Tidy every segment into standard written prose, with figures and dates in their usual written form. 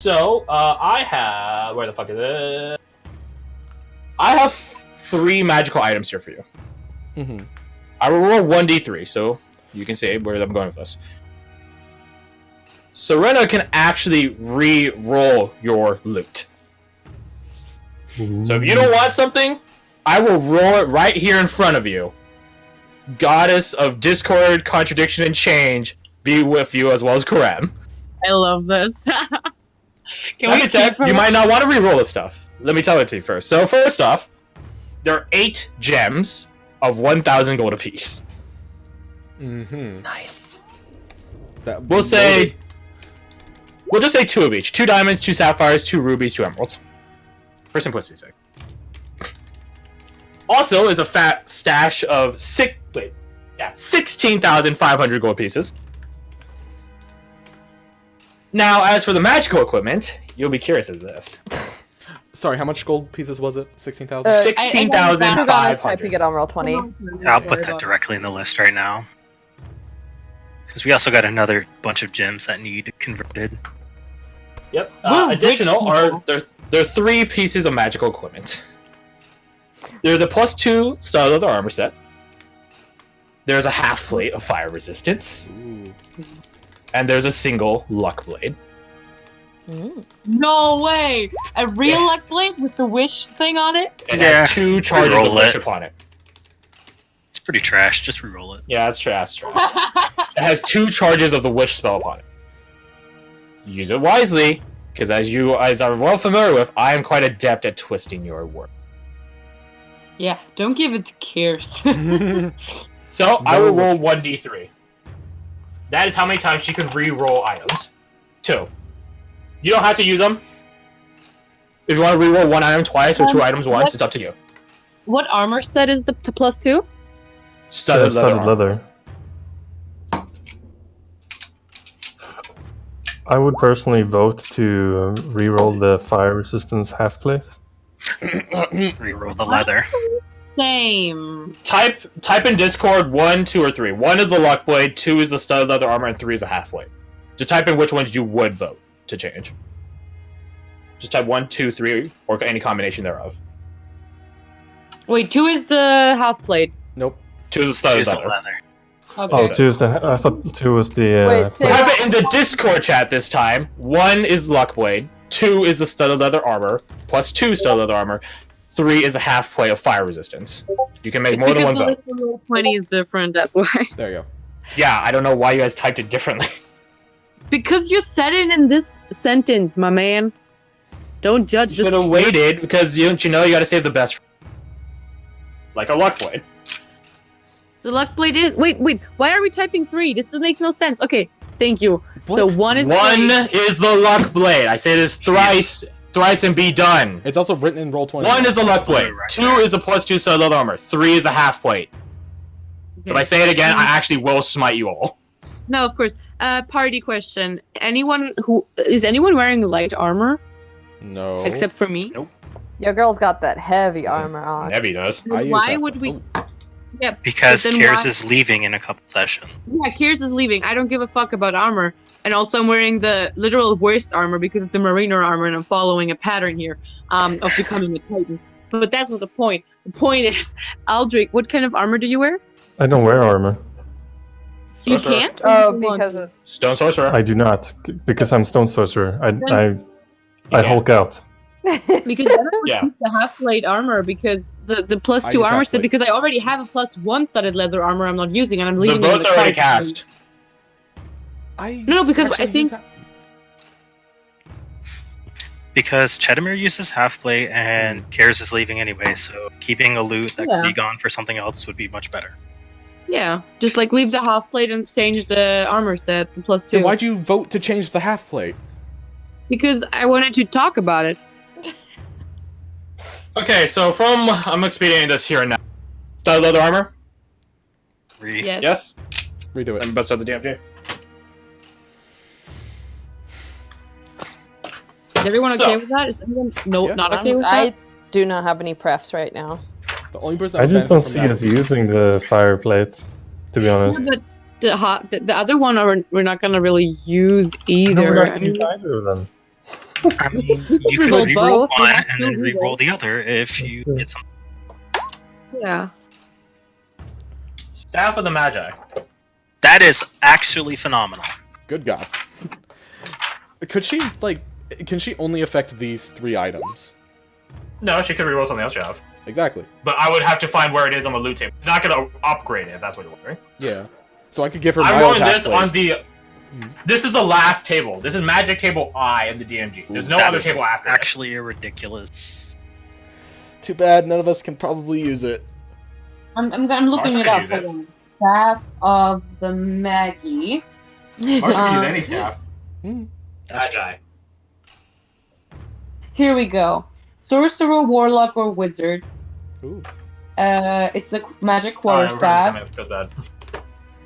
So, I have... Where the fuck is it? I have 3 magical items here for you. Mm-hmm. I will roll 1d3, so you can say where I'm going with this. Serena can actually re-roll your loot. So if you don't want something, I will roll it right here in front of you. Goddess of Discord, Contradiction, and Change be with you, as well as Karam. I love this. Let me tell you, you might not want to re-roll this stuff. Let me tell it to you first. So first off, there are 8 gems of 1,000 gold apiece. Mm-hmm. Nice. We'll just say 2 of each. 2 diamonds, 2 sapphires, 2 rubies, 2 emeralds. For simplicity's sake. Also is a fat stash of 16,500 gold pieces. Now, as for the magical equipment, you'll be curious of this. Sorry, how much gold pieces was it? 16,000? 16,500. Typing it on roll 20. I'll put that directly in the list right now. Because we also got another bunch of gems that need converted. Yep. Additional are there are 3 pieces of magical equipment. There's a +2 style leather armor set. There's a half plate of fire resistance. Ooh. And there's a single luck blade. No way! A real luck blade with the wish thing on it? It has 2 charges of wish upon it. It's pretty trash. Just reroll it. Yeah, that's trash. It has 2 charges of the wish spell upon it. Use it wisely, because as you guys are well familiar with, I am quite adept at twisting your word. Yeah, don't give it to Kears. So, I will roll 1d3. That is how many times she can re-roll items. 2. You don't have to use them. If you want to re-roll 1 item twice or 2 items once, it's up to you. What armor set is the +2? Studded leather. I would personally vote to re-roll the fire resistance half plate. Reroll the leather. Same. Type in Discord 1, 2, or 3. 1 is the luck blade, 2 is the studded leather armor, and 3 is the half blade. Just type in which ones you would vote to change. Just type 1, 2, 3, or any combination thereof. Wait, 2 is the half plate. Nope. 2 is the studded Choose the leather. leather. Okay. Oh, 2 is the. I thought 2 was the. Wait, say Type it in the Discord chat this time. 1 is luck blade, 2 is the studded leather armor, +2 studded leather armor, 3 is the half plate of fire resistance. You can make It's more than because one the vote. list of roll 20 is different, that's why. There you go. Yeah, I don't know why you guys typed it differently. Because you said it in this sentence, my man. Don't judge You this. should have waited, because you gotta save the best. Like a luck blade. The luck blade is. Wait. Why are we typing 3? This makes no sense. Okay, thank you. So 1 is. 1 blade. is the luck blade. I say this thrice and be done. It's also written in roll 20. 1 is the luck blade. Right 2 there. is the +2 studded leather armor. 3 is the half plate. Okay. If I say it again, I actually will smite you all. No, of course. Party question. Is anyone wearing light armor No. except for me? Nope. Your girl's got that heavy armor on. Nevi does. I use Why that. would we? Yeah, Because but then Kears why- is leaving in a couple sessions. Yeah, Kears is leaving. I don't give a fuck about armor. And also I'm wearing the literal worst armor because it's a mariner armor and I'm following a pattern here of becoming a titan. But that's not the point. The point is, Aldrich, what kind of armor do you wear? I don't wear armor. You Sorcerer. can't? Oh, Or you want because to? of... Stone sorcerer. I do not, because I'm stone sorcerer. I You I can't. hulk out. Because then I would Yeah. keep the half plate armor because the I +2 use armor half set plate. because I already have a +1 studded leather armor I'm not using and I'm The leaving it in votes the are already cart. cast. No, because I actually think- use that- Because Chedamir uses half plate and Kears is leaving anyway, so keeping a loot that Yeah. could be gone for something else would be much better. Yeah, just like leave the half plate and change the armor set, the +2. Then why'd you vote to change the half plate? Because I wanted to talk about it. Okay, so I'm expediting this here and now. Studded leather armor? Yes. Yes? Redo it. I'm about to start the DMJ. Is everyone So- okay with that? Is anyone Yes. not okay with that? I do not have any prefs right now. The only person I that would just don't benefit see from us that- using the fire plate, to be honest. Yeah, but the other one we're not gonna really use No, either. we're I not mean, using either of them. I mean, you Reroll could reroll both, you one have and to then reroll. reroll the other if you get some. Yeah. Staff of the Magi. That is actually phenomenal. Good God. Could she, like, can she only affect these 3 items? No, she could reroll something else you have. Exactly. But I would have to find where it is on the loot table. She's not gonna upgrade it, if that's what you're wondering. Yeah. So I could give her I'm my old rolling half this plate. on the... This is the last table. This is Magic Table I in the DMG. There's no That's other table after this. actually a ridiculous. Too bad none of us can probably use it. I'm looking Marsha it can up. use it. Hold on. Staff of the Maggie. Or she can use Um, any staff. That's true. Magi. Here we go. Sorcerer, Warlock, or Wizard. Ooh. It's a magic Oh, quarterstaff. feels bad.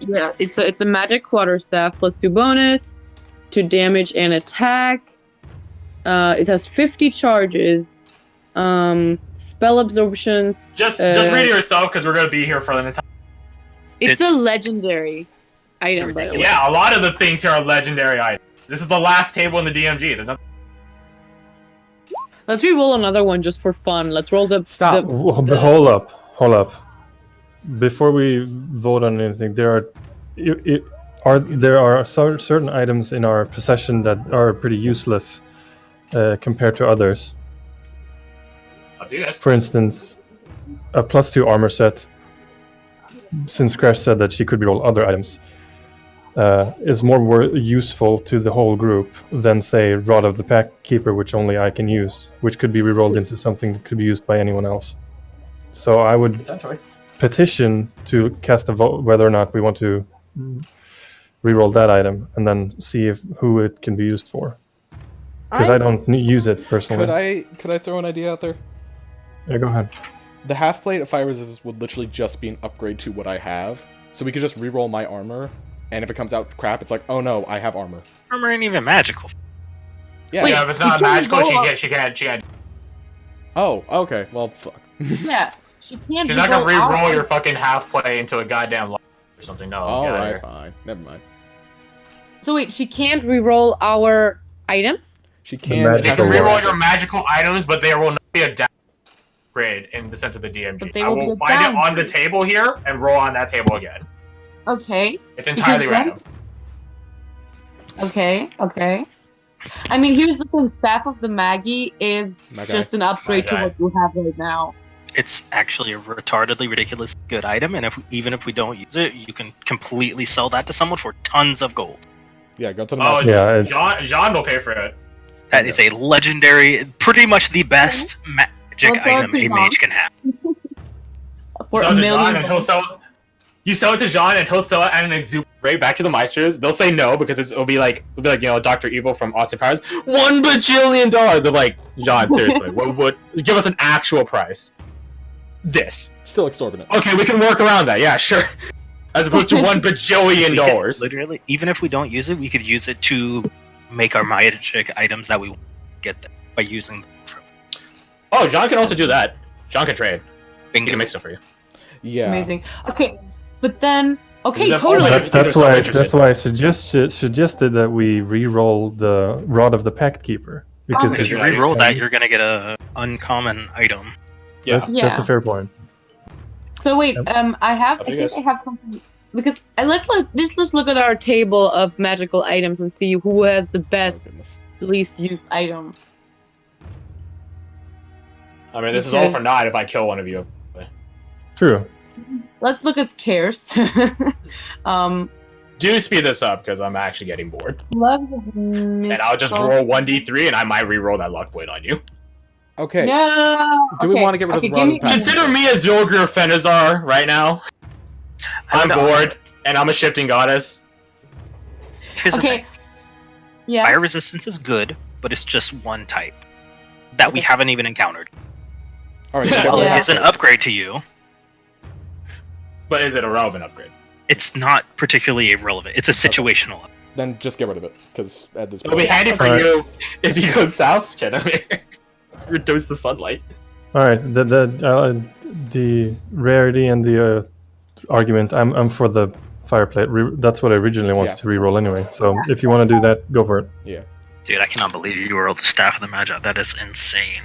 Yeah, it's a magic quarterstaff plus 2 bonus, 2 damage and attack. It has 50 charges. Spell absorptions. Just read it yourself, because we're gonna be here for the entire... It's a It's- legendary item, by the way. ridiculous. Yeah, a lot of the things here are legendary items. This is the last table in the DMG. There's nothing... Let's re-roll another one just for fun. Let's roll the Stop. the- Hold up. Before we vote on anything, there are certain items in our possession that are pretty useless compared to others. Up to you guys. For instance, a +2 armor set, since Crash said that she could reroll other items, is more useful to the whole group than, say, Rod of the Pack Keeper, which only I can use, which could be rerolled into something that could be used by anyone else. So I would Potentially. petition to cast a vote whether or not we want to reroll that item, and then see who it can be used for. Because I don't use it personally. Could I throw an idea out there? Yeah, go ahead. The half plate of fire resistance would literally just be an upgrade to what I have. So we could just reroll my armor, and if it comes out crap, it's like, oh no, I have armor. Armor ain't even magical. Yeah. Wait, Yeah, if it's you not can magical, roll up- she can't. Oh, okay. Well, fuck. Yeah, she can't She's not gonna re-roll re-roll our- your fucking half play into a goddamn lock or something. No. All get outta right, here. fine. Never mind. So wait, she can't re-roll our items? She The can. magic They have can to Magical reroll roll your it. magical items, but they will not be a downgrade in the sense of the DMG. But they I will be will a find it on the downgrade. table here and roll on that table again. Okay, It's entirely Because then- random. okay. I mean, here's the thing: Staff of the Maggie is Magi. just an upgrade to Magi. what you have right now. It's actually a retardedly ridiculous good item, and even if we don't use it, you can completely sell that to someone for tons of gold. Yeah, go to the Oh, master. Yeah, John will pay for it. That is a legendary, pretty much the best magic Well, item a mage can have. For Sell a it to John million. and he'll sell. You sell it to John and he'll sell it at an exuberant rate back to the Meisters. They'll say no because it'll be like Dr. Evil from Austin Powers, $1 bajillion. I'm like, John, seriously, what? Give us an actual price. This. Still exorbitant. Okay, we can work around that. Yeah, sure. As opposed to $1 bajillion. We could literally, even if we don't use it, we could use it to make our magic items that we get them by using them. Oh, John can also do that. John can trade. He Bingo. can make stuff for you. Yeah. Amazing. Okay, but then Is that all totally. my- That's These are so why interesting. I suggested that we re-roll the Rod of the Pact Keeper, because Okay. If you Right. reroll that, you're gonna get a uncommon item. Yeah. that's Yeah. a fair point. So wait, Yep. I Up to you think guys. I have something because let's look at our table of magical items and see who has the Oh, best, goodness. least used item. I mean, this is all for naught if I kill one of you. True. Let's look at chairs. Do speed this up because I'm actually getting bored. Gloves of And I'll just roll 1d3 and I might re-roll that luck point on you. Okay. No. Do we okay, want to get rid of okay, the Rod of the give me- Pack? Consider me as Zolgir Fenazar right now. I'm bored, and I'm a shifting goddess. Here's the Okay. thing: Yeah. fire resistance is good, but it's just one type that we haven't even encountered. All right. Yeah. So While Yeah. it is an upgrade to you, But is it a relevant upgrade? it's not particularly irrelevant. It's a situational. Then just get rid of it, because at this It'll be point, handy for Alright. you if you go south, Cheddar. Reduce the sunlight. All right. The rarity and the argument. I'm for the fireplate. That's what I originally wanted Yeah. to re-roll anyway. So if you want to do that, go for it. yeah. Dude, I cannot believe you were the staff of the Magi. That is insane.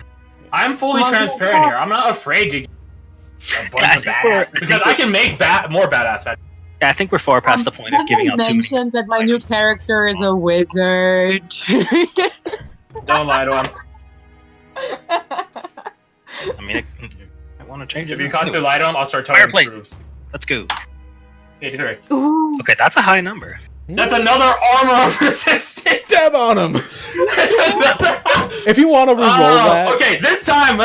I'm fully transparent here. I'm not afraid to get a bunch of badass because I can make more badass badass. Yeah, I think we're far past the point of giving out too many. Mentioned that my new character is a wizard. Don't lie to him. I mean, I want to change it. If you constantly lie to him, I'll start telling Fireplate. him proofs. Let's go. 83. Ooh. Okay, that's a high number. That's another armor of resistance. Dab on him. That's another. If you want to re-roll that. Okay, this time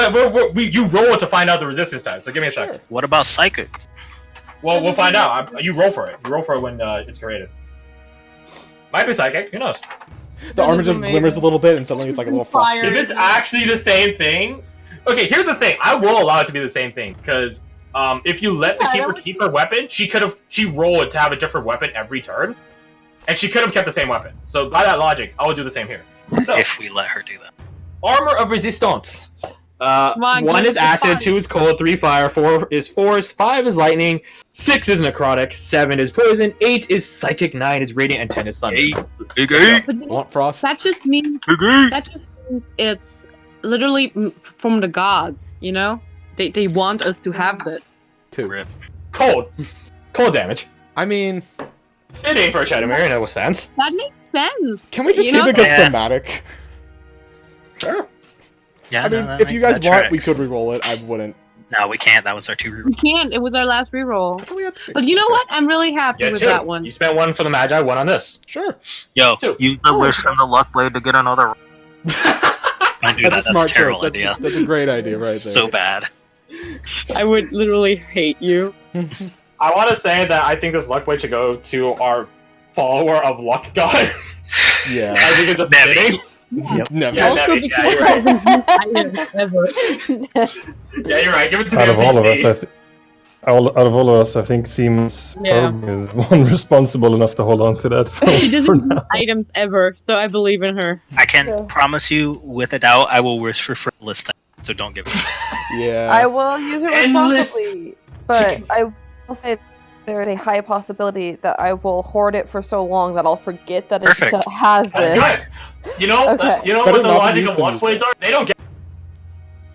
you roll it to find out the resistance time. So give me a second. What about psychic? Well, we'll find out. You roll for it. You roll for it when it's created. Might be psychic. Who knows? The armor just glimmers a little bit, and suddenly it's like a little frosty. If it's actually the same thing, okay. Here's the thing. I will allow it to be the same thing because if you let the keeper keep her weapon, she roll it to have a different weapon every turn, and she could have kept the same weapon. So by that logic, I would do the same here. So, If we let her do that. armor of resistance. on, 1 is get acid, fire. 2 is cold, 3 fire, 4 is force, 5 is lightning, 6 is necrotic, 7 is poison, 8 is psychic, 9 is radiant, and 10 is thunder. Big A. But Want frost? that just means Big A. it's literally from the gods, you know? They want us to have this. 2. Rip. Cold. Cold damage. I mean, Fitting for a Shadowmere in a sense. That makes sense. can we just You keep know? it as Yeah. thematic? Sure. Yeah, I mean, that if you guys that want, we tracks. could re-roll it. I wouldn't. No, we can't. That was our 2 We reroll. can't. It was our last reroll. Oh, we had 3. But you know what? I'm really happy Yeah, with 2. that one. You spent 1 for the Magi, 1 on this. Sure. Yo, 2. use the wish from the luck blade to get another. I do that. That's a That's smart a terrible choice. idea. That's a great idea, right there. So bad. I would literally hate you. I want to say that I think this luck blade should go to our follower of Luck God. Yeah. I think it's just Nevi. fitting. Never. Yeah, Also Nevi, because yeah, you're right. I haven't ever. Yeah, you're right. Give it to Out the of all of us, NPC. out of all of us, I think Seam's Yeah. probably the one responsible enough to hold on to that for, She for doesn't now. use items ever, so I believe in her. I can Yeah. promise you, with a doubt, I will wish for frivolous things. So don't give it. Yeah. I will use it Endless responsibly, but chicken. I will say there is a high possibility that I will hoard it for so long that I'll forget that Perfect. it has That's this. good. You know, Okay. you know Better what the not logic use of them luck as blades are? They don't get.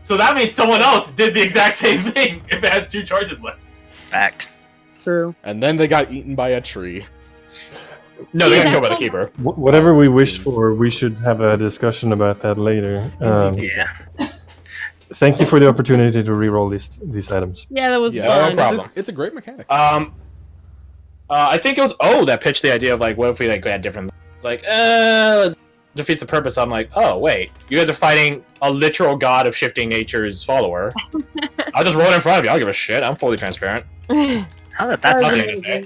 So that means someone else did the exact same thing if it has 2 charges left. Fact. True. And then they got eaten by a tree. No, they Yeah, got killed by the that's keeper. Whatever we wish Jeez. for, we should have a discussion about that later. Yeah. Thank you for the opportunity to reroll these items. Yeah, that was Yeah, no fun. problem. It's a great mechanic. I think it was that pitched the idea of like, what if we like had different, like, defeats the purpose. I'm like, oh wait, you guys are fighting a literal god of shifting nature's follower. I'll just roll it in front of you. I don't give a shit. I'm fully transparent. Now that that's Nothing done, to say.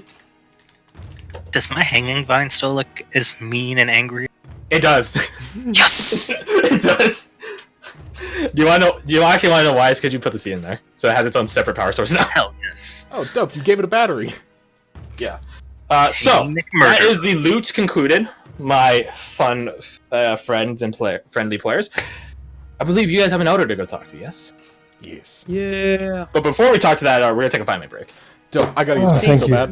does my hanging vine still look as mean and angry? It does. Yes. It does. Do you want to know? Do you actually want to know why? It's because you put the C in there, so it has its own separate power source now. Hell yes. Oh, dope. You gave it a battery. So Nick that murder. is the loot concluded. My fun friends and friendly players. I believe you guys have an outer to go talk to. Yes. Yes. Yeah. But before we talk to that, we're gonna take a 5-minute break. Dope. I gotta use Oh, my thank so you. bad.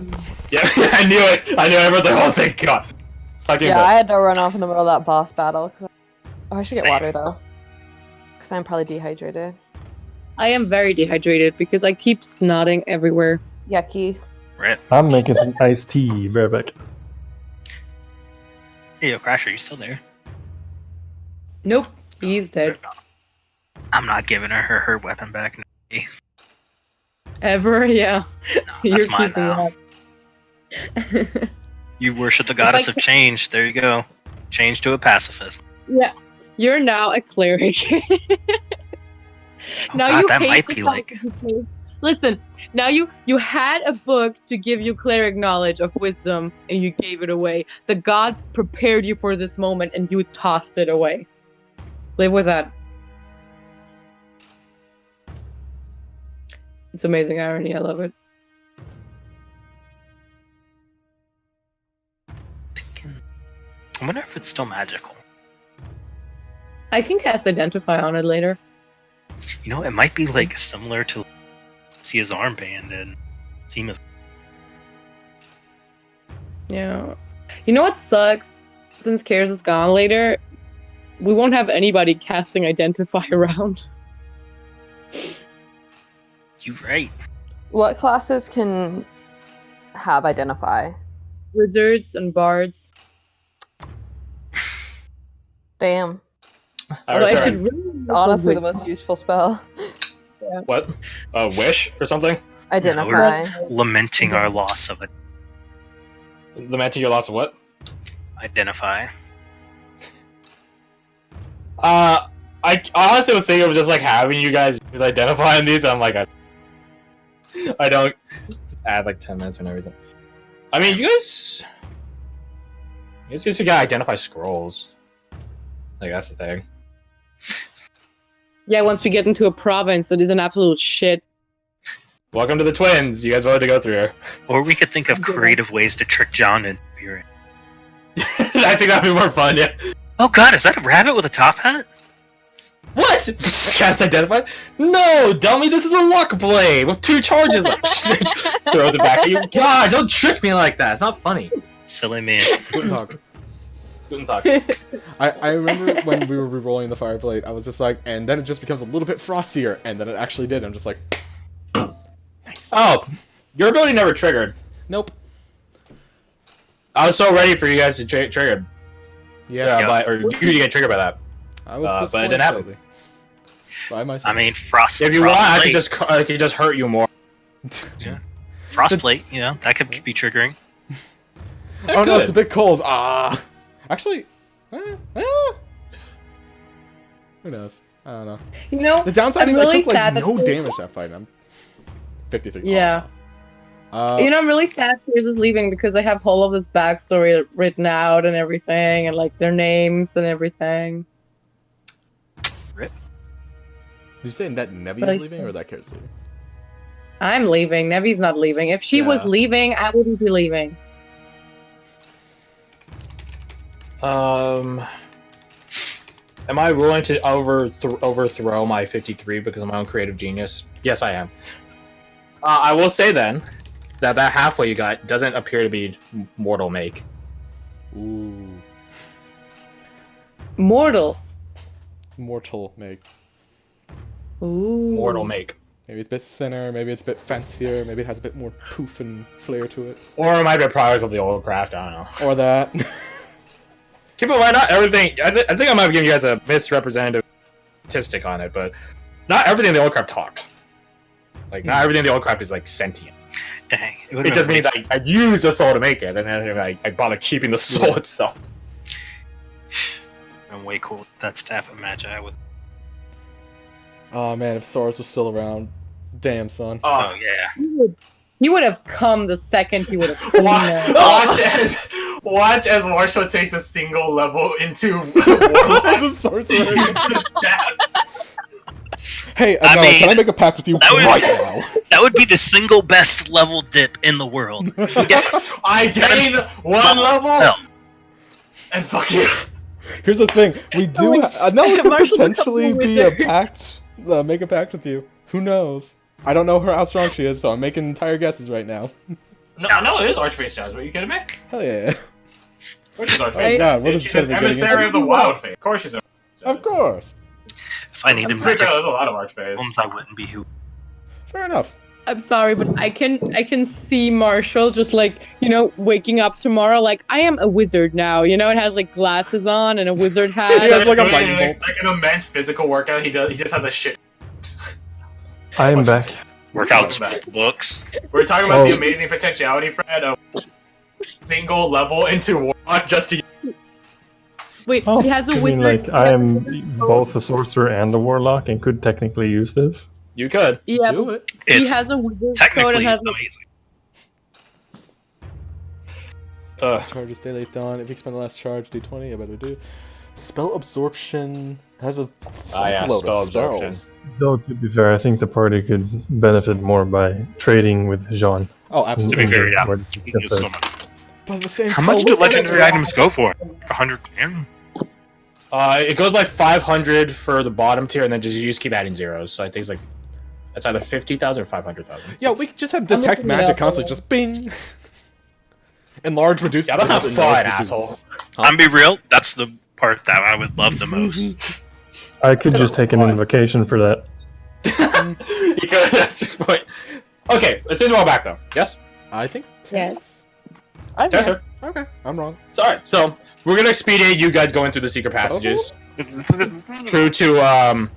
Yeah, I knew it. I knew everyone's like, oh, thank God. Talk to you Yeah, in I a had to run off in the middle of that boss battle. I should get Same. water though, because I'm probably dehydrated. I am very dehydrated because I keep snotting everywhere. Yucky. Rip. I'm making some iced tea. Bear back. Hey, yo, Crasher, you still there? Nope. He's dead. I'm not giving her weapon back. No, Ever? Yeah. that's mine keeping now. that. You worship the goddess of change. There you go. Change to a pacifist. Yeah. You're now a cleric. Oh god, that hate might the be fact like. that you played- Listen, now you had a book to give you cleric knowledge of wisdom and you gave it away. The gods prepared you for this moment and you tossed it away. Live with that. It's amazing irony. I love it. I wonder if it's still magical. I can cast Identify on it later. You know, it might be like similar to Sia's armband and Seema's. Yeah. You know what sucks? Since Cares is gone later, we won't have anybody casting Identify around. You're right. What classes can have Identify? Wizards and bards. Damn. Although I return. should really look Honestly, for the most useful spell. What? A wish or something? Identify. Lamenting our loss of it. Lamenting your loss of what? Identify. I honestly was thinking of just like having you guys use identifying these. I'm like, I don't just add like 10 minutes for no reason. I mean, you guys just gotta identify scrolls. Like that's the thing. Yeah, once we get into a province that is an absolute shit. Welcome to the twins. You guys wanted to go through here. Or we could think of creative ways to trick John into appearing. I think that'd be more fun. Yeah. Oh god, is that a rabbit with a top hat? What? Cast identified? No, dummy. This is a luck blade with 2 charges. Throws it back at you. God, don't trick me like that. It's not funny. Silly man. Guten Tag. Guten Tag. I remember when we were re-rolling the Fireblade, I was just like, and then it just becomes a little bit frostier, and then it actually did. I'm just like, nice. Oh, your ability never triggered. Nope. I was so ready for you guys to trigger. Yeah, Or you to get triggered by that. I was but it disappointed didn't happen. slightly. By myself. I mean, frost. If you want, I frostplate. could just hurt you more. Frostplate, you know, that could be triggering. Oh no, it's a bit cold. Ah. Actually, who knows? I don't know. You know, The downside I'm is really I took like sad that no Piers- damage that fight. I'm 53. Yeah. You I'm really sad Piers is leaving because I have all of this backstory written out and everything, and like their names and everything. Rip. Did you say that Nevi But is I- leaving or that character's leaving? I'm leaving. Nevi's not leaving. If she was Yeah. leaving, I wouldn't be leaving. Am I willing to overthrow my 53 because of my own creative genius? Yes, I am. I will say then that halfway you got doesn't appear to be mortal make. Ooh. Mortal. Mortal make. Ooh. Mortal make. Maybe it's a bit thinner, maybe it's a bit fancier, maybe it has a bit more poof and flair to it. Or it might be a product of the old craft, I don't know. Or that. Keep in mind, not everything... I think I might have given you guys a misrepresentative statistic on it, but not everything in the old craft talks. Like, not everything in the old craft is, like, sentient. Dang. It just means I used the soul to make it, and then I bother keeping the soul itself. I'm way cool with that staff of magi with. Oh man, if Soros was still around. Damn, son. Oh yeah. He would have come the second he would have seen it. Watch as Marshall takes a single level into Warlock. The sorcerer. Hey, I no, mean, can I make a pact with you that would- right now? That would be the single best level dip in the world. Yes. I gain 1 level, Hell. and fuck you. Here's the thing, we do. Wait, Now it could Marshall's a potentially couple be a wizard. pact. Make a pact with you. Who knows? I don't know how strong she is, so I'm making entire guesses right now. No, it is Archface Jazz. Are you kidding me? Hell yeah! Which is Oh Archface god, Jazz? what is She's Trevor an getting emissary into? of the Wild Fae. Of course she's a... Of course. If I needed To be fair, magic there's a lot of Archface. films, I wouldn't be who. Fair enough. I'm sorry, but I can see Marshall just like, waking up tomorrow like, I am a wizard now. It has like glasses on and a wizard hat. He has, like, a Doing, lightning bolt. like an immense physical workout. He just has a shit. I am back. Workouts, Welcome back. books. We're talking about the Oh. amazing potentiality, Fred, of single level into Warlock just to... Wait, Oh, he has a I wizard. mean, like, I am both a sorcerer and a warlock and could technically use this. You could. Yeah, Do it. he It's has a wizard coat technically and has amazing. Charges daylight dawn. If you expend the last charge, d20. I better do. Spell absorption has a yeah, fuckload spell of absorption. spells. Though, to be fair, I think the party could benefit more by trading with Jean. Oh, To absolutely. be fair, yeah. Where- You can use so much. But at the same How time, much do look at legendary it. items go for? 100 grand? It goes by 500 for the bottom tier, and then you just keep adding zeros. So I think it's like... That's either 50,000 or 500,000. Yeah, we could just have detect looking it magic up. constantly, just bing. Enlarge, reduce. Yeah, that's not enlarge, fun, reduce. asshole. Huh? I'm be real, that's the part that I would love the most. I could just take an invocation for that. You could, that's your point. Okay, let's do the roll back though. Yes? I think Yes. I'm Yes, here. sir. Okay, I'm wrong. Alright, so we're gonna expedite you guys going through the secret passages. True to